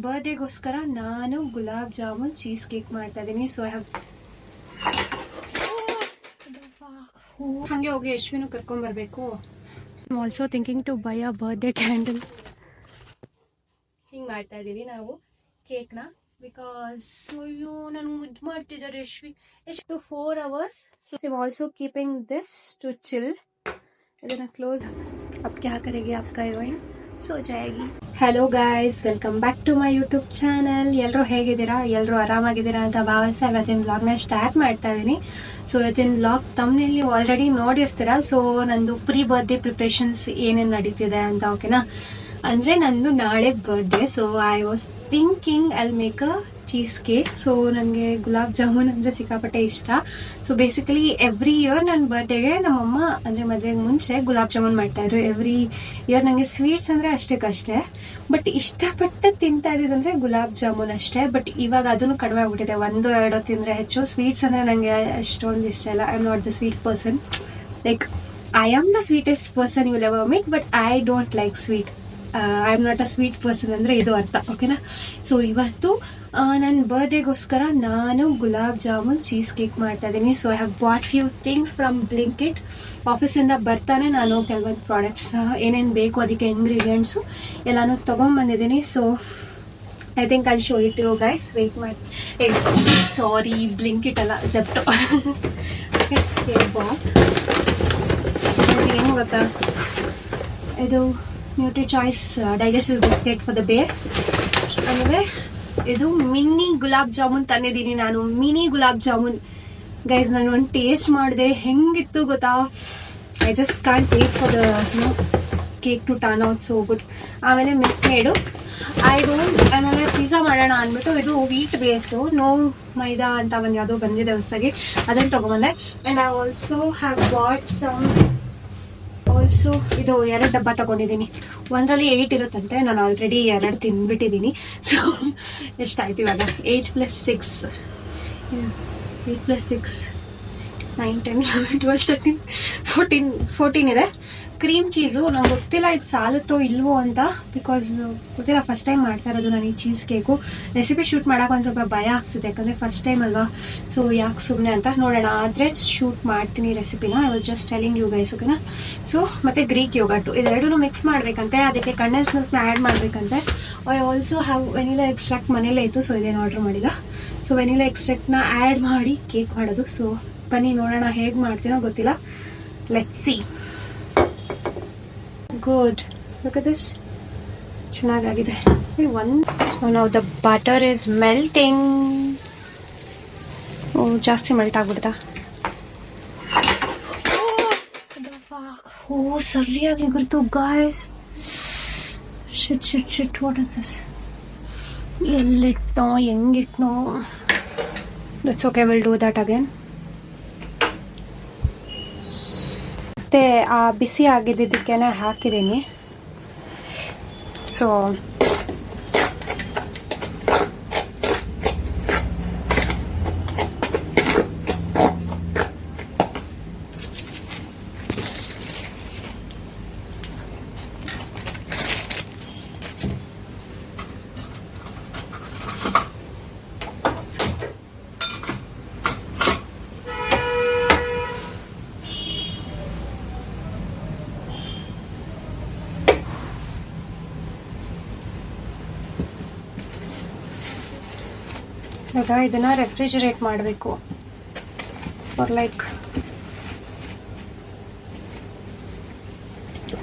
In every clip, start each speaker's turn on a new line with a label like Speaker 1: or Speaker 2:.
Speaker 1: ಬರ್ಡೇಗೋಸ್ಕರ ನಾನು gulab jamun cheese cake ಮಾಡ್ತಾ ಇದ್ದೀನಿ. ಸೊ ಐ ಹ್ಯಾವ್ ಹಾಗೆ ಹೋಗಿ ಯಶ್ವಿನೂ ಕರ್ಕೊಂಡ್ಬರ್ಬೇಕು. I also thinking to buy a birthday candle. ಹಿಂಗೆ ಮಾಡ್ತಾ ಇದ್ದೀವಿ ನಾವು ಕೇಕ್ನ. ಬಿಕಾಸ್ ಅಯ್ಯೋ ನನ್ಗೆ ಮುದ್ದು ಮಾಡ್ತಿದ್ದಾರೆ ಯಶ್ವಿ. ಎಷ್ಟು 4 hours. So I also keeping this to chill. ಇದನ್ನು ಕ್ಲೋಸ್. अब क्या करेगी आपका हीरोइन सो जाएगी. Hello guys, welcome back to my YouTube channel. ಎಲ್ಲರೂ ಹೇಗಿದ್ದೀರಾ? ಎಲ್ಲರೂ ಆರಾಮಾಗಿದ್ದೀರಾ ಅಂತ ಭಾವಿಸಿ ಇವತ್ತಿನ ವ್ಲಾಗ್ನ ಸ್ಟಾರ್ಟ್ ಮಾಡ್ತಾ ಇದ್ದೀನಿ. ಸೊ ಇವತ್ತಿನ ವ್ಲಾಗ್ ತಮ್ಮನೇಲಿ ಆಲ್ರೆಡಿ ನೋಡಿರ್ತೀರಾ. ಸೊ ನಂದು ಪ್ರೀ ಬರ್ಡೇ ಪ್ರಿಪ್ರೇಷನ್ಸ್ ಏನೇನು ನಡೀತಿದೆ ಅಂತ. ಓಕೆನಾ? ಅಂದರೆ ನಂದು ನಾಳೆ birthday. So I was thinking I make a cheese cake. So ನನಗೆ ಗುಲಾಬ್ ಜಾಮೂನ್ ಅಂದರೆ ಸಿಕ್ಕಾಪಟ್ಟೆ ಇಷ್ಟ. ಸೊ ಬೇಸಿಕಲಿ ಎವ್ರಿ ಇಯರ್ ನನ್ನ ಬರ್ಡೇಗೆ ನಮ್ಮಮ್ಮ ಅಂದರೆ ಮದುವೆಗೆ ಮುಂಚೆ ಗುಲಾಬ್ ಜಾಮೂನ್ ಮಾಡ್ತಾಯಿದ್ರು. ಎವ್ರಿ ಇಯರ್ ನನಗೆ ಸ್ವೀಟ್ಸ್ ಅಂದರೆ ಅಷ್ಟೇ. ಬಟ್ ಇಷ್ಟಪಟ್ಟು ತಿಂತಾ ಇದ್ದಿದ್ದಂದರೆ ಗುಲಾಬ್ ಜಾಮೂನ್ ಅಷ್ಟೇ. ಬಟ್ ಇವಾಗ ಅದನ್ನು ಕಡಿಮೆ ಆಗ್ಬಿಟ್ಟಿದೆ. 1-2 ತಿಂದರೆ ಹೆಚ್ಚು. ಸ್ವೀಟ್ಸ್ ಅಂದರೆ ನನಗೆ ಅಷ್ಟೊಂದು ಇಷ್ಟ ಇಲ್ಲ. I am not the sweet person. Like I am the sweetest person you will ever meet, but I don't like sweet. I am not a sweet person ಅಂದರೆ ಇದು ಅರ್ಥ. ಓಕೆನಾ? ಸೊ ಇವತ್ತು ನನ್ನ ಬರ್ಡೇಗೋಸ್ಕರ ನಾನು ಗುಲಾಬ್ ಜಾಮೂನ್ ಚೀಸ್ ಕೇಕ್ ಮಾಡ್ತಾ ಇದ್ದೀನಿ. So I have bought few things from Blinkit. ಆಫೀಸಿಂದ ಬರ್ತಾನೆ ನಾನು ಕೆಲವೊಂದು ಪ್ರಾಡಕ್ಟ್ಸ್ ಏನೇನು ಬೇಕು ಅದಕ್ಕೆ ಇಂಗ್ರೀಡಿಯೆಂಟ್ಸು ಎಲ್ಲನೂ ತೊಗೊಂಬಂದಿದ್ದೀನಿ. So I think I show it you guys. Wait ಮಾಡಿ. ಸಾರಿ, ಬ್ಲಿಂಕಿಟ್ ಅಲ್ಲ, ಜೆಪ್ಟೋ. ಏನು ಗೊತ್ತಾ, ಇದು Nutri Choice digestive biscuit for the base. ಆಮೇಲೆ ಇದು ಮಿನಿ ಗುಲಾಬ್ ಜಾಮೂನ್ ತಂದಿದ್ದೀನಿ ನಾನು. ಮಿನಿ ಗುಲಾಬ್ ಜಾಮೂನ್ ಗೈಸ್, ನಾನು ಒಂದು ಟೇಸ್ಟ್ ಮಾಡಿದೆ, ಹೆಂಗಿತ್ತು ಗೊತ್ತಾ? I just can't wait for the cake to turn out so good. ಆಮೇಲೆ ಮಿಲ್ಕ್ ಮೇಡು ಆಮೇಲೆ ಪಿಜ್ಜಾ ಮಾಡೋಣ ಅಂದ್ಬಿಟ್ಟು ಇದು ವೀಟ್ ಬೇಸು, ನೋ ಮೈದಾ ಅಂತ ಒಂದು ಯಾವುದೋ ಬಂದಿದೆ ಹೊಸದಾಗಿ, ಅದನ್ನು ತೊಗೊಂಬಂದೆ. And I also have bought some. Also ಇದು 2 ಡಬ್ಬ ತಗೊಂಡಿದ್ದೀನಿ. ಒಂದರಲ್ಲಿ 8 ಇರುತ್ತಂತೆ. ನಾನು ಆಲ್ರೆಡಿ 2 ತಿಂದ್ಬಿಟ್ಟಿದ್ದೀನಿ. ಸೊ ಎಷ್ಟಾಯ್ತು ಇವಾಗ? 8 + 6 8 + 6 9 10 11 12 13 14 ಇದೆ. ಕ್ರೀಮ್ ಚೀಸು ನಂಗೆ ಗೊತ್ತಿಲ್ಲ ಇದು ಸಾಲುತ್ತೋ ಇಲ್ವೋ ಅಂತ. ಬಿಕಾಸ್ ಗೊತ್ತಿಲ್ಲ, ಫಸ್ಟ್ ಟೈಮ್ ಮಾಡ್ತಾ ಇರೋದು ನಾನು ಈ ಚೀಸ್ ಕೇಕು. ರೆಸಿಪಿ ಶೂಟ್ ಮಾಡೋಕೆ ಒಂದು ಸ್ವಲ್ಪ ಭಯ ಆಗ್ತಿದೆ, ಯಾಕಂದರೆ ಫಸ್ಟ್ ಟೈಮ್ ಅಲ್ವಾ. ಸೊ ಯಾಕೆ ಸುಮ್ಮನೆ ಅಂತ ನೋಡೋಣ, ಆದರೆ ಶೂಟ್ ಮಾಡ್ತೀನಿ ರೆಸಿಪಿನ. I was just telling you guys. ಓಕೆನಾ? ಸೊ ಮತ್ತು ಗ್ರೀಕ್ ಯೋಗಟ್ಟು ಇದೆರಡೂ ಮಿಕ್ಸ್ ಮಾಡಬೇಕಂತೆ. ಅದಕ್ಕೆ ಕಂಡೆನ್ಸ್ ಮಿಲ್ಕ್ನ ಆ್ಯಡ್ ಮಾಡಬೇಕಂತೆ. I also have vanilla extract ಮನೇಲೇ ಇತ್ತು. ಸೊ ಇದೇನು ಆರ್ಡ್ರ್ ಮಾಡಿಲ್ಲ. ಸೊ ವೆನಿಲಾ ಎಕ್ಸ್ಟ್ರಾಕ್ಟ್ನ ಆ್ಯಡ್ ಮಾಡಿ ಕೇಕ್ ಮಾಡೋದು. ಸೊ ಬನ್ನಿ ನೋಡೋಣ ಹೇಗೆ ಮಾಡ್ತೀನೋ ಗೊತ್ತಿಲ್ಲ. Let's see. Good, look at this. ಚೆನ್ನಾಗಾಗಿದೆ. ಸೊ ನಾವು ದ ಬಟರ್ ಇಸ್ ಮೆಲ್ಟಿಂಗ್. ಜಾಸ್ತಿ ಮೆಲ್ಟ್ ಆಗ್ಬಿಡ್ತಾ? ಸರಿಯಾಗಿ ಗುರ್ತು guys. Shit what is this? ಎಲ್ಲಿಟ್ನೋ ಹೆಂಗಿಟ್ನೋ? That's okay, will do that again. ಮತ್ತೆ ಆ ಬಿಸಿ ಆಗಿದ್ದಕ್ಕೆ ಹಾಕಿದ್ದೀನಿ. ಸೊ ಈಗ ಇದನ್ನು ರೆಫ್ರಿಜರೇಟ್ ಮಾಡಬೇಕು ಫಾರ್ ಲೈಕ್.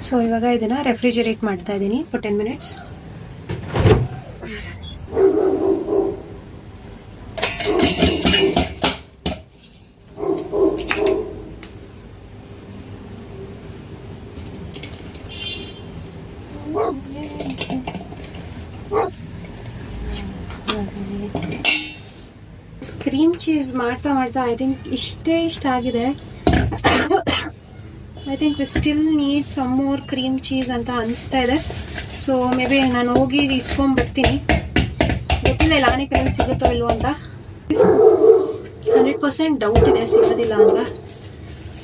Speaker 1: ಸೊ ಇವಾಗ ಇದನ್ನು ರೆಫ್ರಿಜರೇಟ್ ಮಾಡ್ತಾ ಇದ್ದೀನಿ ಫಾರ್ 10 minutes. ಕ್ರೀಮ್ ಚೀಸ್ ಮಾಡ್ತಾ ಐ ಥಿಂಕ್ ಇಷ್ಟ ಆಗಿದೆ. I think we still need some more cream cheese ಅಂತ ಅನಿಸ್ತಾ ಇದೆ. ಸೊ ಮೇ ಬಿ ನಾನು ಹೋಗಿ ಇಸ್ಕೊಂಡ್ಬರ್ತೀನಿ. ಗೊತ್ತಿಲ್ಲ ಲಾನಿಕ್ ಸಿಗುತ್ತೋ ಇಲ್ವೋ ಅಂತ. 100% ಡೌಟ್ ಇದೆ ಸಿಗೋದಿಲ್ಲ ಅಂತ.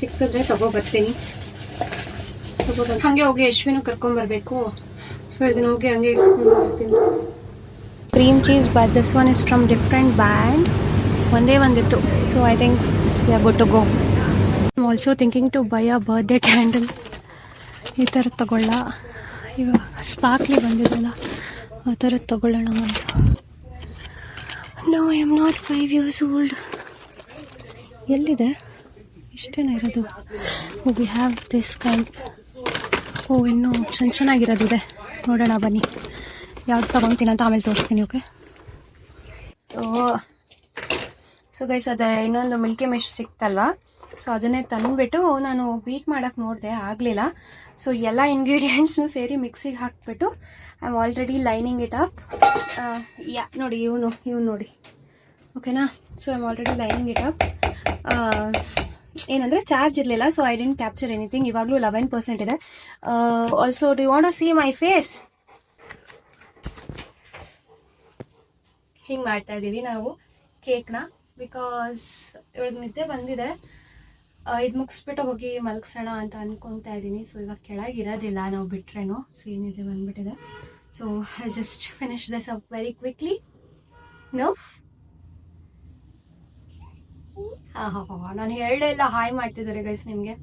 Speaker 1: ಸಿಕ್ಕಿದ್ರೆ ತಗೊಬರ್ತೀನಿ. ಹಾಗೆ ಹೋಗಿ ಯಶ್ವಿನೂ ಕರ್ಕೊಂಡ್ಬರ್ಬೇಕು. ಸೊ ಇದನ್ನ ಹೋಗಿ ಹಂಗೆ ಇಸ್ಕೊಂಡು ಬರ್ತೀನಿ. cream cheese, but this one is from different brand. ಒಂದೇ ಒಂದಿತ್ತು. So I think we are good to go. I'm also thinking to buy a birthday candle. ಈ ಥರದ್ದು ತಗೊಳ್ಳ, ಇವಾಗ ಸ್ಪಾರ್ಕ್ಲಿ ಬಂದಿದೆಯಲ್ಲ ಆ ಥರದ್ದು ತಗೊಳ್ಳೋಣ ಅಂತ. No, I am not 5 years old. ಎಲ್ಲಿದೆ? ಇಷ್ಟೇನ ಇರೋದು? Oh, we have this kind. ಓ, ಇನ್ನೂ ಚೆನ್ನಾಗಿರೋದಿದೆ, ನೋಡೋಣ ಬನ್ನಿ. ಯಾವ್ದು ತಗೊತೀನಿ ಅಂತ ಆಮೇಲೆ ತೋರಿಸ್ತೀನಿ. ಓಕೆ. ಸೊ ಗೈಸ್, ಅದೇ ಇನ್ನೊಂದು ಮಿಲ್ಕಿ ಮಿಸ್ಟ್ ಸಿಕ್ತಲ್ವಾ, ಸೊ ಅದನ್ನೇ ತಂದುಬಿಟ್ಟು ನಾನು ಬೀಟ್ ಮಾಡೋಕ್ಕೆ ನೋಡಿದೆ, ಆಗಲಿಲ್ಲ. ಸೊ ಎಲ್ಲ ಇಂಗ್ರೀಡಿಯೆಂಟ್ಸ್ನು ಸೇರಿ ಮಿಕ್ಸಿಗೆ ಹಾಕ್ಬಿಟ್ಟು I am already lining it up. ನೋಡಿ ಇವನು ನೋಡಿ, ಓಕೆನಾ. So I am already lining it up. ಏನಂದರೆ ಚಾರ್ಜ್ ಇರಲಿಲ್ಲ, so I didn't capture anything. ಇವಾಗಲೂ 11% ಇದೆ. Also do you want to see my face? ಹಿಂಗೆ ಮಾಡ್ತಾ ಇದ್ದೀವಿ ನಾವು ಕೇಕ್ನ, ಬಿಕಾಸ್ ಇವಳಿಗೆ ನಿದ್ದೆ ಬಂದಿದೆ. ಇದು ಮುಗಿಸ್ಬಿಟ್ಟು ಹೋಗಿ ಮಲಗಿಸೋಣ ಅಂತ ಅಂದ್ಕೊತಾ ಇದ್ದೀನಿ. ಸೊ ಇವಾಗ ಕೆಳಗಿರೋದಿಲ್ಲ ನಾವು ಬಿಟ್ರೇನು, ಸೊ ಏನಿದೆ ಬಂದ್ಬಿಟ್ಟಿದೆ. So I just finish this up very quickly. No, ನಾನು ಹೇಳಲಿಲ್ಲ ಹಾಯ್ ಮಾಡ್ತಿದ್ದಾರೆ ಗೈಸ್ ನಿಮಗೆ.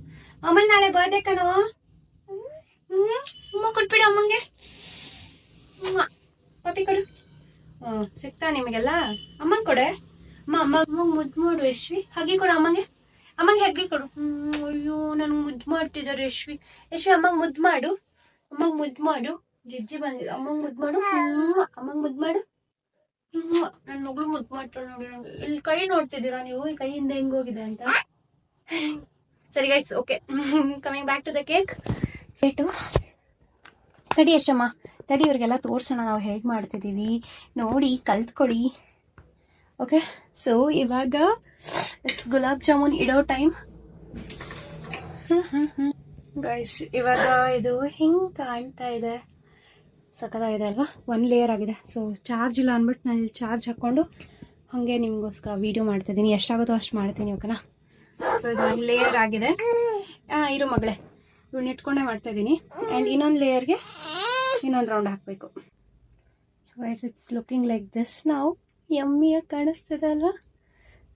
Speaker 1: ಅಮ್ಮನ ನಾಳೆ ಬರ್ಡೇ ಕಣೋ. ಅಮ್ಮ ಕೊಟ್ಬಿಡು ಅಮ್ಮಂಗೆ, ಪತಿ ಕೊಡು. ಸಿಗ್ತಾ ನಿಮಗೆಲ್ಲ? ಅಮ್ಮಂಗೆ ಕೊಡೆ. ಅಮ್ಮಂಗೆ ಮುದ್ದು ಮಾಡು ಯಶ್ವಿ. ಹಗ್ಗಿ ಕೊಡು ಅಮ್ಮಂಗೆ ಹಗ್ಗಿ ಕೊಡು. ಅಯ್ಯೋ ನನ್ಗೆ ಮುದ್ದು ಮಾಡ್ತಿದ್ದಾರೆ ಯಶ್ವಿ. ಅಮ್ಮಂಗೆ ಮುದ್ದು ಮಾಡು, ಅಮ್ಮಂಗೆ ಮುದ್ದು ಮಾಡು. ಜಿಜ್ಜಿ ಬಂದಿದೆ, ಅಮ್ಮಂಗೆ ಮುದ್ದು ಮಾಡು, ಅಮ್ಮಂಗೆ ಮುದ್ದು ಮಾಡು. ನನ್ನ ಮಗಳು ಮುದ್ದು ಮಾಡ್ತಾಳೆ ನೋಡಿ. ನಂಗೆ ಇಲ್ಲಿ ಕೈ ನೋಡ್ತಿದ್ದೀರಾ ನೀವು? ಈ ಕೈಯಿಂದ ಹೆಂಗೋಗಿದೆ ಅಂತ. ಸರಿ guys, okay, coming back to the cake. ಸೇಟು ತಡಿ ಯಶಮ್ಮ, ತಡಿ, ಇವ್ರಿಗೆಲ್ಲ ತೋರ್ಸೋಣ ನಾವು ಹೇಗೆ ಮಾಡ್ತಿದ್ದೀವಿ ನೋಡಿ, ಕಲ್ತ್ಕೊಡಿ. ಓಕೆ. ಸೊ ಇವಾಗ ಇಟ್ಸ್ ಗುಲಾಬ್ ಜಾಮೂನ್ ಇಡೋ ಟೈಮ್ ಗೈಸ್. ಇವಾಗ ಇದು ಹಿಂಗೆ ಕಾಣ್ತಾ ಇದೆ, ಸಖತ್ತಾಗಿದೆ ಅಲ್ವಾ? 1 ಲೇಯರ್ ಆಗಿದೆ. ಸೊ ಚಾರ್ಜ್ ಇಲ್ಲ ಅಂದ್ಬಿಟ್ಟು ನಾನು ಇಲ್ಲಿ ಚಾರ್ಜ್ ಹಾಕ್ಕೊಂಡು ಹಾಗೆ ನಿಮಗೋಸ್ಕರ ವೀಡಿಯೋ ಮಾಡ್ತಿದ್ದೀನಿ. ಎಷ್ಟಾಗುತ್ತೋ ಅಷ್ಟು ಮಾಡ್ತೀನಿ, ಓಕೆನಾ. ಸೊ ಇದು 1 ಲೇಯರ್ ಆಗಿದೆ. ಇರೋ ಮಗಳೇ, ಇವನ್ನ ಇಟ್ಕೊಂಡೇ ಮಾಡ್ತಾಯಿದ್ದೀನಿ. ಆ್ಯಂಡ್ ಇನ್ನೊಂದು ಲೇಯರ್ಗೆ ಇನ್ನೊಂದು ರೌಂಡ್ ಹಾಕಬೇಕು. So guys, it's looking like this ನಾವು. ಯಮ್ಮಿಯಾಗಿ ಕಾಣಿಸ್ತದೆ ಅಲ್ವಾ?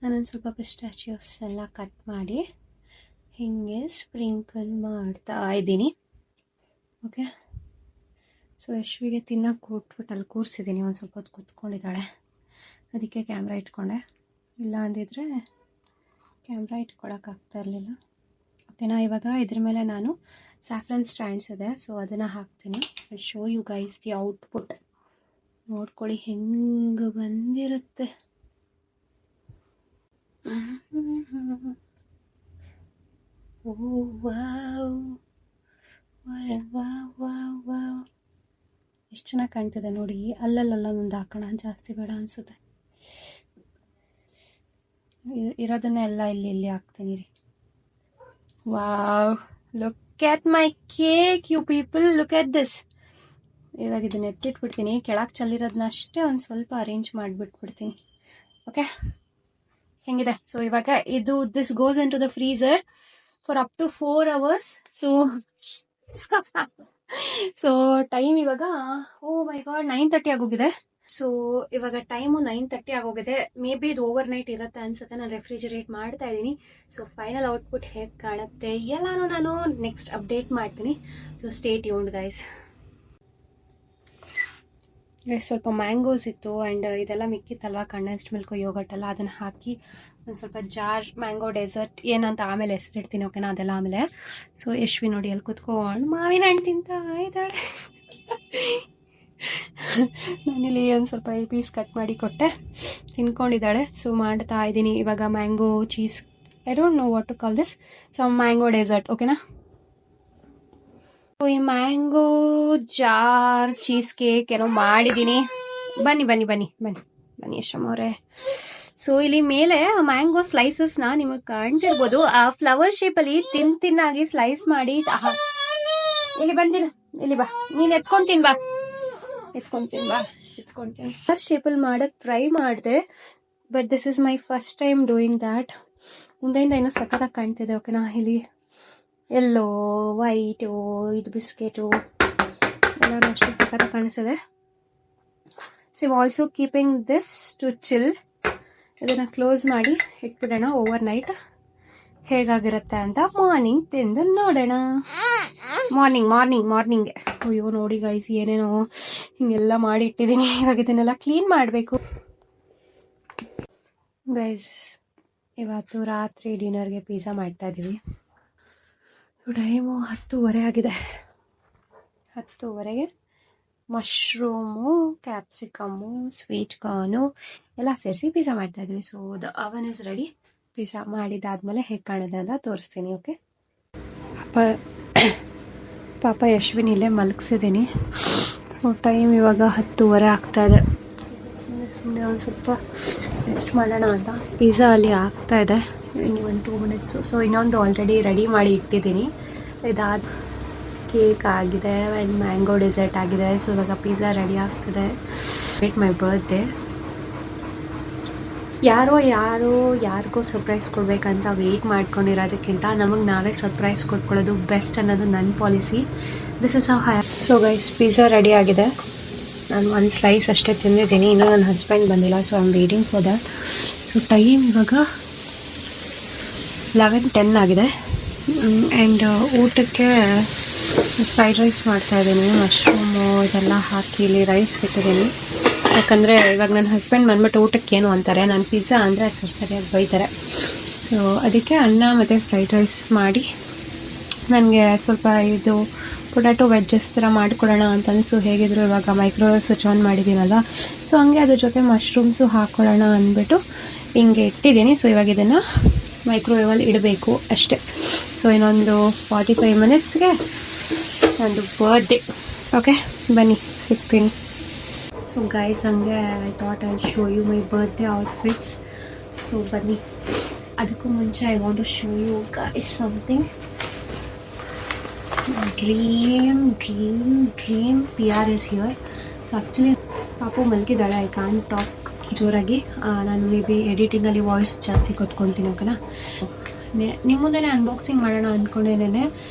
Speaker 1: ನಾನೊಂದು ಸ್ವಲ್ಪ ಪಿಸ್ಟಾಚಿಯೋಸ್ ಎಲ್ಲ ಕಟ್ ಮಾಡಿ ಹೀಗೆ ಸ್ಪ್ರಿಂಕಲ್ ಮಾಡ್ತಾ ಇದ್ದೀನಿ. ಓಕೆ. ಸೊ ಯಶ್ವಿಗೆ ತಿನ್ನೋಕೆ ಕೊಟ್ಬಿಟ್ಟು ಅಲ್ಲಿ ಕೂರಿಸಿದ್ದೀನಿ. ಒಂದು ಸ್ವಲ್ಪ ಹೊತ್ತು ಕೂತ್ಕೊಂಡಿದ್ದಾಳೆ, ಅದಕ್ಕೆ ಕ್ಯಾಮ್ರಾ ಇಟ್ಕೊಂಡೆ. ಇಲ್ಲ ಅಂದಿದ್ರೆ ಕ್ಯಾಮ್ರಾ ಇಟ್ಕೊಳಕ್ಕಾಗ್ತಾ ಇರಲಿಲ್ಲ. ಓಕೆನಾ. ಇವಾಗ ಇದ್ರ ಮೇಲೆ ನಾನು ಸ್ಯಾಫ್ರನ್ ಸ್ಟ್ಯಾಂಡ್ಸ್ ಇದೆ, ಸೊ ಅದನ್ನು ಹಾಕ್ತೀನಿ. I show you guys the output. ನೋಡ್ಕೊಳ್ಳಿ ಹೆಂಗೆ ಬಂದಿರುತ್ತೆ. ಎಷ್ಟು ಚೆನ್ನಾಗಿ ಕಾಣ್ತಿದೆ ನೋಡಿ. ಅಲ್ಲಲ್ಲ ಒಂದು ಹಾಕೋಣ, ಜಾಸ್ತಿ ಬೇಡ ಅನಿಸುತ್ತೆ. ಇರೋದನ್ನೇ ಎಲ್ಲ ಇಲ್ಲಿ ಹಾಕ್ತೀನಿ ರೀ. Wow, look at my cake you people, look at this. ಇವಾಗ ಇದನ್ನ ಎತ್ತಿಟ್ಬಿಡ್ತೀನಿ. ಕೆಳಗೆ ಚೆಲ್ಲಿರೋದನ್ನ ಅಷ್ಟೇ ಒಂದು ಸ್ವಲ್ಪ ಅರೇಂಜ್ ಮಾಡಿಬಿಟ್ಬಿಡ್ತೀನಿ. ಓಕೆ, ಹೆಂಗಿದೆ? ಸೊ ಇವಾಗ ಇದು this goes into the freezer for up to 4 hours. So time ಇವಾಗ ಮೈ ಗಾಡ್ 9:30 ಆಗೋಗಿದೆ. ಸೊ ಇವಾಗ ಟೈಮು 9:30 ಆಗೋಗಿದೆ. ಮೇ ಬಿ ಇದು ಓವರ್ ನೈಟ್ ಇರುತ್ತೆ ಅನ್ಸುತ್ತೆ. ನಾನು ರೆಫ್ರಿಜರೇಟ್ ಮಾಡ್ತಾ ಇದ್ದೀನಿ. ಸೊ ಫೈನಲ್ ಔಟ್ಪುಟ್ ಹೇಗೆ ಕಾಣುತ್ತೆ ಎಲ್ಲಾನು ನಾನು ನೆಕ್ಸ್ಟ್ ಅಪ್ಡೇಟ್ ಮಾಡ್ತೀನಿ. So stay tuned guys. ಸ್ವಲ್ಪ ಮ್ಯಾಂಗೋಸ್ ಇತ್ತು ಆ್ಯಂಡ್ ಇದೆಲ್ಲ ಮಿಕ್ಕಿತ್ತಲ್ವ, ಕಂಡೆನ್ಸ್ಡ್ ಮಿಲ್ಕು, ಯೋಗಟ್ ಎಲ್ಲ, ಅದನ್ನು ಹಾಕಿ ಒಂದು ಸ್ವಲ್ಪ ಜಾರ್ ಮ್ಯಾಂಗೋ ಡೆಸರ್ಟ್ ಏನಂತ ಆಮೇಲೆ ಹೆಸರಿಡ್ತೀನಿ, ಓಕೆನಾ, ಅದೆಲ್ಲ ಆಮೇಲೆ. ಸೊ ಯಶ್ವಿ ನೋಡಿ ಅಲ್ಲಿ ಕುತ್ಕೊಂಡು ಮಾವಿನ ಹಣ್ಣು ತಿಂತಾ ಇದ್ದಾಳೆ. ನಾನಿಲ್ಲಿ ಒಂದು ಸ್ವಲ್ಪ ಪೀಸ್ ಕಟ್ ಮಾಡಿ ಕೊಟ್ಟೆ, ತಿನ್ಕೊಂಡಿದ್ದಾಳೆ. ಸೊ ಮಾಡ್ತಾ ಇದ್ದೀನಿ ಇವಾಗ mango cheese, I don't know what to call this, some mango dessert, ಓಕೆನಾ. ಈ ಮ್ಯಾಂಗೋ ಜಾರ್ ಚೀಸ್ ಕೇಕ್ ಏನೋ ಮಾಡಿದ್ದೀನಿ. ಬನ್ನಿ ಯಶಮ್ಮ ಅವರೇ. ಸೊ ಇಲ್ಲಿ ಮೇಲೆ ಮ್ಯಾಂಗೋ ಸ್ಲೈಸಸ್ನ ನಿಮಗೆ ಕಾಣ್ತಿರ್ಬೋದು. ಆ ಫ್ಲವರ್ ಶೇಪಲ್ಲಿ ತಿನ್ನಾಗಿ ಸ್ಲೈಸ್ ಮಾಡಿ ಇಲ್ಲಿ ಬಂದಿನ, ಇಲ್ಲಿ ಬಾ, ನೀನು ಎತ್ಕೊಂತೀನಿ ಬಾ. ಫ್ಲವರ್ ಶೇಪಲ್ಲಿ ಮಾಡಕ್ಕೆ ಟ್ರೈ ಮಾಡಿದೆ, but this is my first time doing that. ಮುಂದೆಯಿಂದ ಏನೋ ಸಖತ್ತಾಗಿ ಕಾಣ್ತಿದೆ, ಓಕೆನಾ. ಇಲ್ಲಿ ಎಲ್ಲೋ ವೈಟು, ಇದು ಬಿಸ್ಕೆಟು ಎಲ್ಲನೂ ಅಷ್ಟು ಸಖತ್ತಾಗಿ ಕಾಣಿಸ್ತಿದೆ. So I'm also keeping this to chill. ಇದನ್ನು ಕ್ಲೋಸ್ ಮಾಡಿ ಇಟ್ಬಿಡೋಣ ಓವರ್ ನೈಟ್. ಹೇಗಾಗಿರುತ್ತೆ ಅಂತ ಮಾರ್ನಿಂಗ್ ತಿಂದು ನೋಡೋಣ. ಮಾರ್ನಿಂಗ್ಗೆ ಅಯ್ಯೋ ನೋಡಿ ಗೈಸ್, ಏನೇನೋ ಹಿಂಗೆಲ್ಲ ಮಾಡಿ ಇಟ್ಟಿದ್ದೀನಿ. ಇವಾಗ ಇದನ್ನೆಲ್ಲ ಕ್ಲೀನ್ ಮಾಡಬೇಕು ಗೈಸ್. ಇವತ್ತು ರಾತ್ರಿ ಡಿನ್ನರ್ಗೆ ಪಿಜ್ಜಾ ಮಾಡ್ತಾ ಇದ್ದೀವಿ. ಟೈಮು 10:30 ಆಗಿದೆ. 10:30ಗೆ ಮಶ್ರೂಮು, ಕ್ಯಾಪ್ಸಿಕಮ್ಮು, ಸ್ವೀಟ್ ಕಾರ್ನು ಎಲ್ಲ ಸೇರಿಸಿ ಪಿಜ್ಜಾ ಮಾಡ್ತಾ ಇದ್ದೀವಿ. ಸೊ ದ ಅವನ್ ಇಸ್ ರೆಡಿ. ಪಿಜ್ಜಾ ಮಾಡಿದಾದ್ಮೇಲೆ ಹೇಗೆ ಕಾಣಿದೆ ಅಂತ ತೋರಿಸ್ತೀನಿ. ಓಕೆ, ಪಾಪ ಯಶ್ವಿನ್ ಇಲ್ಲೇ ಮಲಗಿಸಿದ್ದೀನಿ. ಸೊ ಟೈಮ್ ಇವಾಗ 10:30 ಆಗ್ತಾಯಿದೆ. ಸುಮ್ಮನೆ ಒಂದು ಸ್ವಲ್ಪ ರೆಸ್ಟ್ ಮಾಡೋಣ ಅಂತ. ಪಿಜ್ಜಾ ಅಲ್ಲಿ ಆಗ್ತಾಯಿದೆ, ಇನ್ನು 2 ಮಿನಿಟ್ಸು. ಸೊ ಇನ್ನೊಂದು ಆಲ್ರೆಡಿ ರೆಡಿ ಮಾಡಿ ಇಟ್ಟಿದ್ದೀನಿ. ಇದಾದ ಕೇಕ್ ಆಗಿದೆ ಆ್ಯಂಡ್ ಮ್ಯಾಂಗೋ ಡೆಸರ್ಟ್ ಆಗಿದೆ. ಸೊ ಇವಾಗ ಪಿಜ್ಜಾ ರೆಡಿ ಆಗ್ತಿದೆ. Wait my birthday. ಯಾರಿಗೋ ಸರ್ಪ್ರೈಸ್ ಕೊಡಬೇಕಂತ ವೆಯ್ಟ್ ಮಾಡ್ಕೊಂಡಿರೋದಕ್ಕಿಂತ ನಮಗೆ ನಾವೇ ಸರ್ಪ್ರೈಸ್ ಕೊಟ್ಕೊಳ್ಳೋದು ಬೆಸ್ಟ್ ಅನ್ನೋದು ನನ್ನ policy. This is how high. So guys, pizza ready ಆಗಿದೆ. ನಾನು ಒಂದು ಸ್ಲೈಸ್ ಅಷ್ಟೇ ತಿಂದಿದ್ದೀನಿ, ಇನ್ನೂ ನನ್ನ ಹಸ್ಬೆಂಡ್ ಬಂದಿಲ್ಲ. So I am waiting for that. So time ಇವಾಗ 11:10 ಆಗಿದೆ. ಆ್ಯಂಡ್ ಊಟಕ್ಕೆ ಫ್ರೈಡ್ ರೈಸ್ ಮಾಡ್ತಾಯಿದ್ದೀನಿ. ಮಶ್ರೂಮು ಇದೆಲ್ಲ ಹಾಕಿ ಇಲ್ಲಿ ರೈಸ್ ಇಟ್ಟಿದ್ದೀನಿ. ಯಾಕಂದರೆ ಇವಾಗ ನನ್ನ ಹಸ್ಬೆಂಡ್ ಬಂದ್ಬಿಟ್ಟು ಊಟಕ್ಕೆ ಏನು ಅಂತಾರೆ, ನಾನು ಪಿಜ್ಜಾ ಅಂದರೆ ಸರಿಯಾಗಿ ಬೈತಾರೆ. ಸೊ ಅದಕ್ಕೆ ಅನ್ನ ಮತ್ತು ಫ್ರೈಡ್ ರೈಸ್ ಮಾಡಿ ನನಗೆ ಸ್ವಲ್ಪ ಇದು ಪೊಟ್ಯಾಟೊ ವೆಜ್ಜಸ್ ಥರ ಮಾಡಿಕೊಡೋಣ ಅಂತ ಅನಿಸ್ತು. ಹೇಗಿದ್ರು ಇವಾಗ ಮೈಕ್ರೋವೇವ್ ಸ್ವಿಚ್ ಆನ್ ಮಾಡಿದ್ದೀನಲ್ಲ, ಸೊ ಹಂಗೆ ಅದ್ರ ಜೊತೆ ಮಶ್ರೂಮ್ಸು ಹಾಕ್ಕೊಳ್ಳೋಣ ಅಂದ್ಬಿಟ್ಟು ಹಿಂಗೆ ಇಟ್ಟಿದ್ದೀನಿ. ಸೊ ಇವಾಗ ಇದನ್ನು ಮೈಕ್ರೋವೇವಲ್ಲಿ ಇಡಬೇಕು ಅಷ್ಟೇ. ಸೊ ಇನ್ನೊಂದು 45 ಮಿನಿಟ್ಸ್ಗೆ ನಂದು ಬರ್ಡೇ. ಓಕೆ, ಬನ್ನಿ ಸಿಗ್ತೀನಿ. ಸೊ ಗೈಸ್, ಹಂಗೆ I thought I show you my birthday outfits. So ಬನ್ನಿ. ಅದಕ್ಕೂ ಮುಂಚೆ I want to show you guys something. Dream PR is here. So actually ಪಾಪು ಮಲಗಿದ್ದಾಳೆ. ಐ ಕಾಂಟ್ ಟಾಕ್ ಜೋರಾಗಿ. ನಾನು ಮೇ ಬಿ ಎಡಿಟಿಂಗಲ್ಲಿ ವಾಯ್ಸ್ ಜಾಸ್ತಿ ಕೊಟ್ಕೊತೀನಿ. ಓಕೆನಾ, ನಿಮ್ಮ ಮುಂದೆ ಅನ್ಬಾಕ್ಸಿಂಗ್ ಮಾಡೋಣ ಅಂದ್ಕೊಂಡೇನೆ,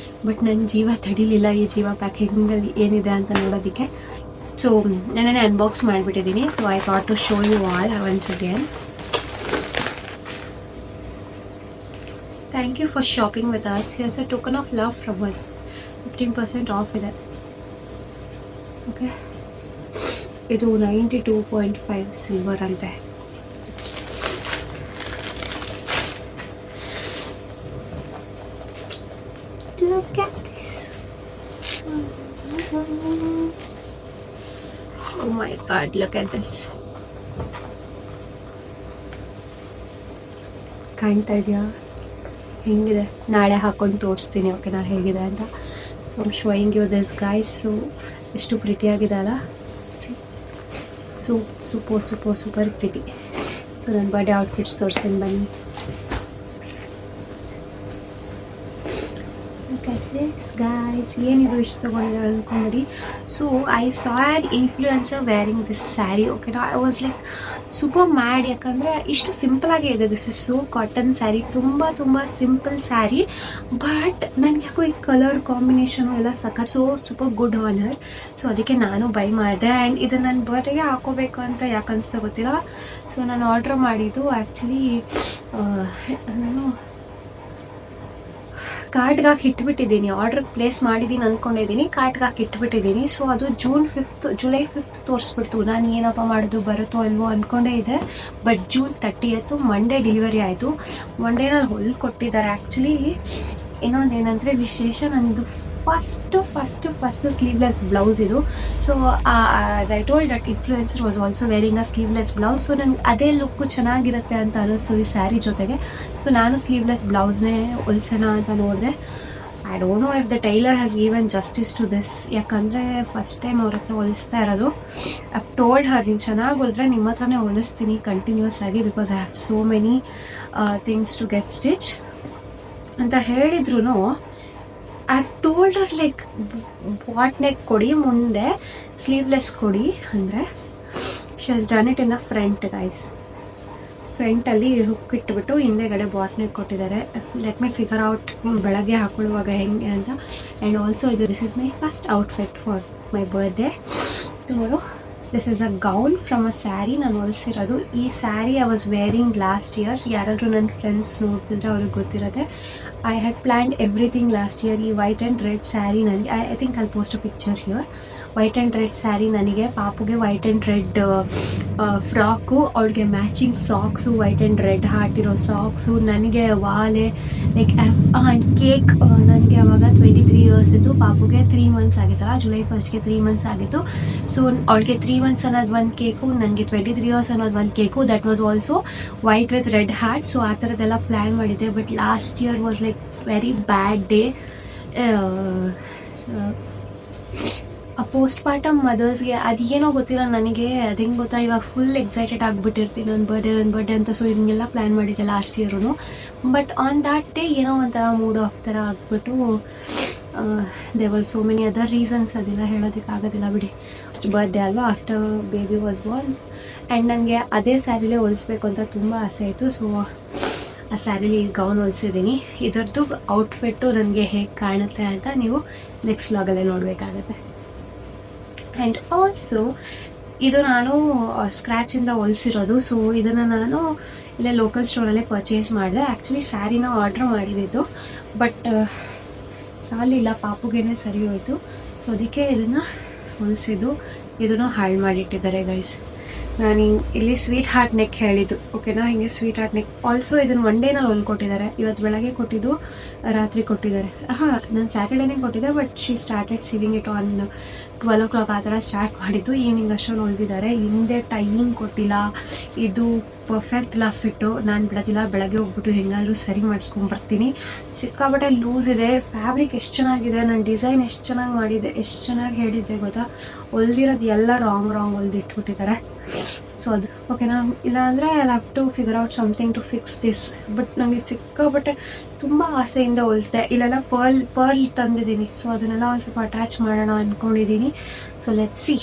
Speaker 1: ಬಟ್ ನನ್ನ ಜೀವ ತಡಿಲಿಲ್ಲ ಈ ಜೀವ ಪ್ಯಾಕಿಂಗಲ್ಲಿ ಏನಿದೆ ಅಂತ ನೋಡೋದಕ್ಕೆ. ಸೊ ನಾನೇ ಅನ್ಬಾಕ್ಸ್ ಮಾಡಿಬಿಟ್ಟಿದ್ದೀನಿ. So I thought to show you all once again. Thank you for shopping with us. Here's a token of love from us. 15% off ಇದೆ. ಓಕೆ, ಇದು 92.5 ಸಿಲ್ವರ್ ಅಂತೆ. Look at this. Oh my god, look at this. ಕಾಣ್ತಾ ಇದೆಯಾ ಹೆಂಗಿದೆ? ನಾಳೆ ಹಾಕೊಂಡು ತೋರಿಸ್ತೀನಿ ಓಕೆನಾ ಹೇಗಿದೆ ಅಂತ. So I'm showing you this guys. So ಎಷ್ಟು ಪ್ರಿಟಿಯಾಗಿದೆ ಅಲ್ಲ. Super pretty. ಸೊ ನನ್ನ ಬರ್ಡೇ ಔಟ್ಫಿಟ್ಸ್ ತೋರಿಸ್ತೀನಿ ಬನ್ನಿ. ಗೈಸ್, ಏನಿದು ಇಷ್ಟು ತೊಗೊಂಡಿದ್ದಾರೆ ಅಂದ್ಕೊಂಡ್ರಿ. So I saw an influencer wearing this sari. ಓಕೆನಾ, I was like super mad. ಯಾಕಂದರೆ ಇಷ್ಟು ಸಿಂಪಲಾಗೇ ಇದೆ. This is so cotton sari, ತುಂಬ ಸಿಂಪಲ್ ಸ್ಯಾರಿ. ಬಟ್ ನನಗೆ ಯಾಕೋ ಈ ಕಲರ್ ಕಾಂಬಿನೇಷನು ಎಲ್ಲ ಸೊ ಸೂಪರ್ ಗುಡ್ ಆನರ್. ಸೊ ಅದಕ್ಕೆ ನಾನು ಬೈ ಮಾಡಿದೆ. ಆ್ಯಂಡ್ ಇದನ್ನು ನನ್ನ ಬರ್ಡೇಗೆ ಹಾಕೋಬೇಕು ಅಂತ ಯಾಕೆ ಅನಿಸ್ತಾ ಗೊತ್ತಿಲ್ಲ. ಸೊ ನಾನು ಆರ್ಡ್ರ್ ಮಾಡಿದ್ದು ಆ್ಯಕ್ಚುಲಿ ನಾನು ಕಾರ್ಟ್ಗೆ ಹಾಕಿ ಇಟ್ಬಿಟ್ಟಿದ್ದೀನಿ. ಆರ್ಡ್ರ್ ಪ್ಲೇಸ್ ಮಾಡಿದ್ದೀನಿ ಅಂದ್ಕೊಂಡಿದ್ದೀನಿ, ಕಾರ್ಟ್ಗೆ ಹಾಕಿ ಇಟ್ಬಿಟ್ಟಿದ್ದೀನಿ. ಸೊ ಅದು ಜುಲೈ 5th ತೋರಿಸ್ಬಿಡ್ತು. ನಾನು ಏನಪ್ಪ ಮಾಡೋದು, ಬರುತ್ತೋ ಇಲ್ವೋ ಅಂದ್ಕೊಂಡೇ ಇದೆ. But June 30th Monday delivery ಆಯಿತು. ಮಂಡೇನಲ್ಲಿ ಹೊಲ್ದು ಕೊಟ್ಟಿದ್ದಾರೆ. ಆ್ಯಕ್ಚುಲಿ ಇನ್ನೊಂದು ಏನಂದರೆ ವಿಶೇಷ, ನನ್ನದು ಫಸ್ಟ್ ಸ್ಲೀವ್ಲೆಸ್ ಬ್ಲೌಸ್ ಇದು. So as I told that influencer was also wearing a sleeveless blouse. So ನಂಗೆ ಅದೇ ಲುಕ್ಕು ಚೆನ್ನಾಗಿರುತ್ತೆ ಅಂತ ಅನ್ನಿಸ್ತು ಈ ಸ್ಯಾರಿ ಜೊತೆಗೆ. ಸೊ ನಾನು ಸ್ಲೀವ್ಲೆಸ್ ಬ್ಲೌಸ್ನೇ ಹೊಲ್ಸೋಣ ಅಂತ ನೋಡಿದೆ. I don't know if the tailor has given justice to this. ಯಾಕಂದರೆ ಫಸ್ಟ್ ಟೈಮ್ ಅವ್ರ ಹತ್ರ ಹೊಲಿಸ್ತಾ ಇರೋದು. ಐ ಟೋಲ್ಡ್ ಹರ್, ನೀವು ಚೆನ್ನಾಗಿ ಹೊಲಿದ್ರೆ ನಿಮ್ಮ ಹತ್ರನೇ ಹೊಲಿಸ್ತೀನಿ ಕಂಟಿನ್ಯೂಸ್ ಆಗಿ, because I have so many things to get stitch ಅಂತ ಹೇಳಿದ್ರು. I have told her like boat neck ಕೊಡಿ, ಮುಂದೆ ಸ್ಲೀವ್ಲೆಸ್ ಕೊಡಿ ಅಂದರೆ. She has done it in the front guys. ಫ್ರಂಟಲ್ಲಿ ಹುಕ್ ಇಟ್ಬಿಟ್ಟು ಹಿಂದೆಗಡೆ ಬಾಟ್ ನೆಕ್ ಕೊಟ್ಟಿದ್ದಾರೆ. ಲೆಟ್ ಮೈ ಫಿಗರ್ ಔಟ್ ಬೆಳಗ್ಗೆ ಹಾಕೊಳ್ಳುವಾಗ ಹೆಂಗೆ ಅಂತ. And also this is my first outfit for my birthday tomorrow. This is a gown from ಅ ಸ್ಯಾರಿ ನಾನು ಹೊಲಿಸಿರೋದು. ಈ sari I was wearing last year. ಯಾರಾದರೂ ನನ್ನ ಫ್ರೆಂಡ್ಸ್ ನೋಡ್ತಿದ್ರೆ ಅವ್ರಿಗೆ ಗೊತ್ತಿರುತ್ತೆ. I had planned everything last year. ಈ ವೈಟ್ ಆ್ಯಂಡ್ ರೆಡ್ ಸ್ಯಾರಿ ನನಗೆ, I think I'll post a picture here. White and red sari ನನಗೆ, ಪಾಪುಗೆ ವೈಟ್ ಆ್ಯಂಡ್ ರೆಡ್ ಫ್ರಾಕು, ಅವಳಿಗೆ matching socks, white and red heart ಇರೋ ಸಾಕ್ಸು, ನನಗೆ ವಾಲೆ ಲೈಕ್ ಕೇಕ್. ನನಗೆ ಅವಾಗ 23 ಇಯರ್ಸ್ ಇತ್ತು, ಪಾಪುಗೆ 3 ಮಂತ್ಸ್ ಆಗಿತ್ತಲ್ಲ, ಜುಲೈ 1st 3 ಮಂತ್ಸ್ ಆಗಿತ್ತು. ಸೊ ಅವಳಿಗೆ 3 ಮಂತ್ಸ್ ಅನ್ನೋದು ಒಂದು ಕೇಕು, ನನಗೆ 23 ಇಯರ್ಸ್ ಅನ್ನೋದು ಒಂದು cake. That was also white with red heart. So ಆ ಥರದ್ದೆಲ್ಲ ಪ್ಲ್ಯಾನ್ ಮಾಡಿದ್ದೆ. But last year was like very bad day. ಆ ಪೋಸ್ಟ್ ಪಾರ್ಟಮ್ ಮದರ್ಸ್ಗೆ ಅದೇನೋ ಗೊತ್ತಿಲ್ಲ ನನಗೆ, ಅದು ಹೆಂಗೆ ಗೊತ್ತಾ, ಇವಾಗ ಫುಲ್ ಎಕ್ಸೈಟೆಡ್ ಆಗಿಬಿಟ್ಟಿರ್ತೀನಿ ನನ್ನ ಬರ್ಡೇ ಅಂತ. ಸೊ ಇದನ್ನೆಲ್ಲ ಪ್ಲ್ಯಾನ್ ಮಾಡಿದ್ದೆ last year. But on that day ಏನೋ ಒಂಥರ ಮೂಡ್ ಆಫ್ ಥರ ಆಗಿಬಿಟ್ಟು there was so many other reasons, ಅದೆಲ್ಲ ಹೇಳೋದಕ್ಕಾಗೋದಿಲ್ಲ ಬಿಡಿ. ಬರ್ಡೇ ಅಲ್ವಾ, after baby was born. And ನನಗೆ ಅದೇ ಸ್ಯಾರಿಲೇ ಹೊಲಿಸ್ಬೇಕು ಅಂತ ತುಂಬ ಆಸೆ ಆಯಿತು. ಸೊ ಆ ಸ್ಯಾರಿಲಿ ಗೌನ್ ಹೊಲಿಸಿದ್ದೀನಿ. ಇದರದ್ದು ಔಟ್ಫಿಟ್ಟು ನನಗೆ ಹೇಗೆ ಕಾಣುತ್ತೆ ಅಂತ ನೀವು ನೆಕ್ಸ್ಟ್ ವ್ಲಾಗಲ್ಲೇ ನೋಡಬೇಕಾಗತ್ತೆ. ಆ್ಯಂಡ್ ಆಲ್ಸೋ ಇದು ನಾನು ಸ್ಕ್ರ್ಯಾಚಿಂದ ಹೊಲಿಸಿರೋದು. ಸೊ ಇದನ್ನು ನಾನು ಇಲ್ಲೇ ಲೋಕಲ್ ಸ್ಟೋರಲ್ಲೇ ಪರ್ಚೇಸ್ ಮಾಡಿದೆ. ಆ್ಯಕ್ಚುಲಿ ಸ್ಯಾರಿನ ಆರ್ಡ್ರ್ ಮಾಡಿದ್ದು, ಬಟ್ ಸಾಲಿಲ್ಲ, ಪಾಪುಗೇನೆ ಸರಿ ಹೋಯಿತು. ಸೊ ಅದಕ್ಕೆ ಇದನ್ನು ಹೊಲಿಸಿದ್ದು. ಇದನ್ನು ಹಾಳು ಮಾಡಿಟ್ಟಿದ್ದಾರೆ ಗೈಸ್. ನಾನು ಇಲ್ಲಿ ಸ್ವೀಟ್ ಹಾರ್ಟ್ ನೆಕ್ ಹೇಳಿದ್ದು, ಓಕೆನಾ, ಹಿಂಗೆ ಸ್ವೀಟ್ ಹಾರ್ಟ್ ನೆಕ್. ಆಲ್ಸೋ ಇದನ್ನು ಒನ್ ಡೇನಲ್ಲಿ ಹೊಲ್ಕೊಟ್ಟಿದ್ದಾರೆ. ಇವತ್ತು ಬೆಳಗ್ಗೆ ಕೊಟ್ಟಿದ್ದು, ರಾತ್ರಿ ಕೊಟ್ಟಿದ್ದಾರೆ. ನಾನು ಸ್ಯಾಟರ್ಡೇನೇ ಕೊಟ್ಟಿದ್ದೆ, but she started ಸಿವಿಂಗ್ it on 12 o'clock ಆ ಥರ ಸ್ಟಾರ್ಟ್ ಮಾಡಿದ್ದು. ಈವ್ನಿಂಗ್ ಅಷ್ಟೊಂದು ಹೊಲ್ದಿದ್ದಾರೆ. ಹಿಂದೆ ಟೈಯಿಂಗ್ ಕೊಟ್ಟಿಲ್ಲ, ಇದು ಪರ್ಫೆಕ್ಟ್ ಇಲ್ಲ ಫಿಟ್ಟು. ನಾನು ಬಿಡೋದಿಲ್ಲ, ಬೆಳಗ್ಗೆ ಹೋಗ್ಬಿಟ್ಟು ಹೆಂಗಾದರೂ ಸರಿ ಮಾಡಿಸ್ಕೊಂಬರ್ತೀನಿ. ಸಿಕ್ಕಾಬಟ್ಟೆ ಲೂಸ್ ಇದೆ. ಫ್ಯಾಬ್ರಿಕ್ ಎಷ್ಟು ಚೆನ್ನಾಗಿದೆ, ನನ್ನ ಡಿಸೈನ್ ಎಷ್ಟು ಚೆನ್ನಾಗಿ ಮಾಡಿದ್ದೆ, ಎಷ್ಟು ಚೆನ್ನಾಗಿ ಹೇಳಿದ್ದೆ ಗೊತ್ತಾ. ಹೊಲ್ದಿರೋದು ಎಲ್ಲ ರಾಂಗ್ ಹೊಲ್ದಿಟ್ಬಿಟ್ಟಿದ್ದಾರೆ. ಸೊ ಅದು ಓಕೆನಾ. ಇಲ್ಲಾಂದರೆ I have to figure out something to fix this. But ನನಗೆ ಸಿಕ್ಕಾಬಟ್ಟೆ ತುಂಬ ಆಸೆಯಿಂದ ಹೊಲಿಸಿದೆ. ಇಲ್ಲೆಲ್ಲ ಪರ್ಲ್ ತಂದಿದ್ದೀನಿ. ಸೊ ಅದನ್ನೆಲ್ಲ ಒಂದು ಸ್ವಲ್ಪ ಅಟ್ಯಾಚ್ ಮಾಡೋಣ ಅಂದ್ಕೊಂಡಿದ್ದೀನಿ. So let's see.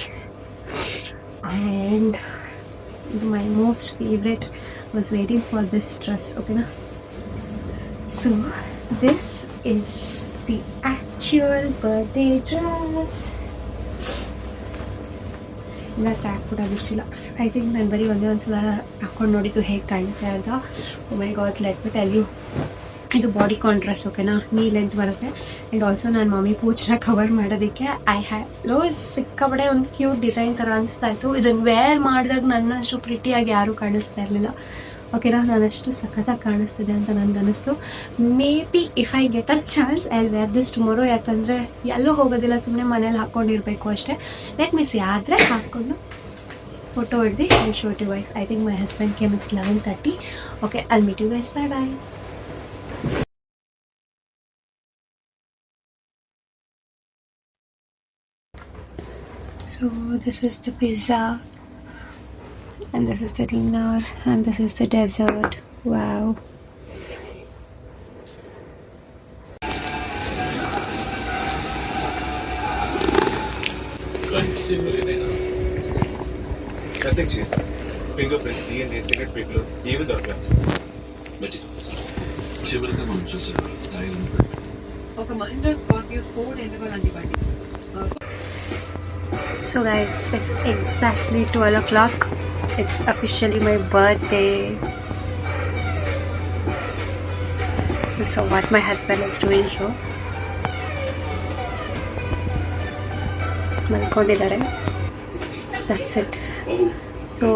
Speaker 1: And my most favorite was waiting for this dress, okay na. So this is the actual birthday dress. ಇಲ್ಲ ಟ್ಯಾಗ್ ಕೂಡ ಬಿಡಿಸಿಲ್ಲ. ಐ ಥಿಂಕ್ ನಾನು ಬರೀ ಒಂದು ಸಲ ಹಾಕ್ಕೊಂಡು ನೋಡಿದ್ದು ಹೇಗೆ ಕಾಣುತ್ತೆ ಅಂತ. Oh my god, let me tell you, ಇದು ಬಾಡಿಕಾನ್ ಡ್ರೆಸ್, ಓಕೆನಾ, ನೀ ಲೆಂತ್ ಬರುತ್ತೆ. ಆ್ಯಂಡ್ ಆಲ್ಸೋ ನಾನು ಮಮ್ಮಿ ಪೂಜನ ಕವರ್ ಮಾಡೋದಕ್ಕೆ ಐ ಹ್ಯಾವ್ ಸಿಕ್ಕಾಬಡೆ ಒಂದು ಕ್ಯೂಟ್ ಡಿಸೈನ್ ಥರ ಅನಿಸ್ತಾ ಇತ್ತು. ಇದನ್ನು ವೇರ್ ಮಾಡಿದಾಗ ನನ್ನಷ್ಟು ಪ್ರಿಟಿಯಾಗಿ ಯಾರೂ ಕಾಣಿಸ್ತಾ ಇರಲಿಲ್ಲ, ಓಕೆನಾ. ನಾನಷ್ಟು ಸಖತ್ತಾಗಿ ಕಾಣಿಸ್ತಿದೆ ಅಂತ ನನಗನ್ನಿಸ್ತು. Maybe if I get a chance I will wear this tomorrow. ಯಾಕಂದರೆ ಎಲ್ಲೂ ಹೋಗೋದಿಲ್ಲ, ಸುಮ್ಮನೆ ಮನೇಲಿ ಹಾಕ್ಕೊಂಡಿರಬೇಕು ಅಷ್ಟೇ. ಲೆಟ್ ಮೀ ಸಿ, ಆದರೆ ಹಾಕ್ಕೊಂಡು ಫೋಟೋ ಹೊಡೆದು I show to guys. I think my husband came, it's 11:30. Okay, I meet you guys. Bye bye. So this is the pizza, and this is the dinner, and this is the dessert. Wow.
Speaker 2: fingerprints, DNA, cigarette paper, ఏవి దొరకదు. Meticulous. చివరిగా మనం చూసిన dialogue ఒక Mahindra Scorpio 4 interval అంటిబండి.
Speaker 1: So guys, it's exactly 12 o'clock. It's officially my birthday. So what my husband is doing here, malkonidare. That's it. So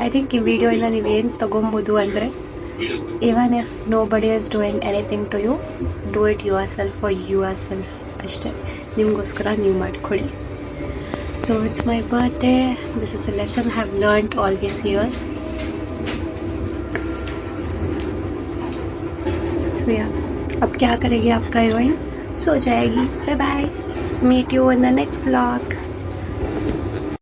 Speaker 1: I think ಈ ವಿಡಿಯೋಯಿಂದ ನೀವೇನು ತಗೊಬೋದು ಅಂದರೆ, even if nobody is doing anything to you, do it yourself for yourself ಅಷ್ಟೇ. ನಿಮಗೋಸ್ಕರ ನೀವು ಮಾಡ್ಕೊಳ್ಳಿ. So it's my birthday. This is a lesson I have learned all these years. So yeah, अब क्या करेगी आपका हीरोइन? सो जाएगी. Bye bye. Meet you in the next vlog.